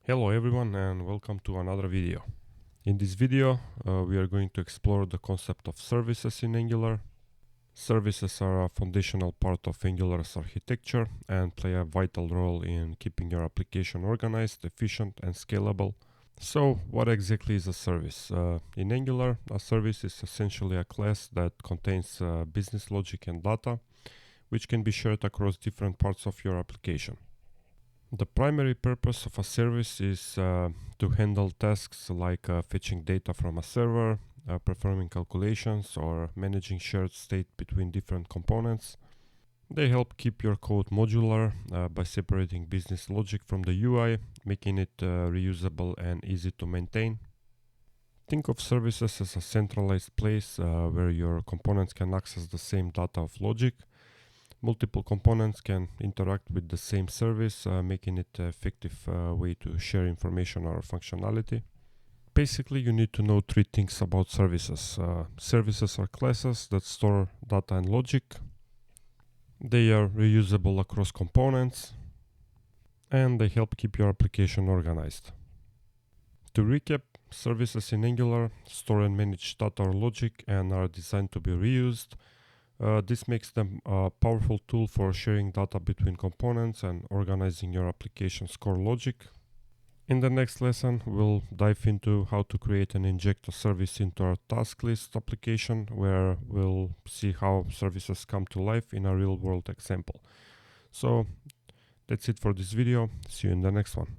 Hello everyone and welcome to another video. In this video we are going to explore the concept of services in Angular. Services are a foundational part of Angular's architecture and play a vital role in keeping your application organized, efficient and scalable. So what exactly is a service? In Angular, a service is essentially a class that contains business logic and data, which can be shared across different parts of your application. The primary purpose of a service is to handle tasks like fetching data from a server, performing calculations, or managing shared state between different components. They help keep your code modular by separating business logic from the UI, making it reusable and easy to maintain. Think of services as a centralized place where your components can access the same data of logic. Multiple components can interact with the same service, making it an effective way to share information or functionality. Basically, you need to know three things about services. Services are classes that store data and logic. They are reusable across components. And they help keep your application organized. To recap, services in Angular store and manage data or logic and are designed to be reused. This makes them a powerful tool for sharing data between components and organizing your application's core logic. In the next lesson, we'll dive into how to create and inject a service into our task list application, where we'll see how services come to life in a real-world example. So that's it for this video. See you in the next one.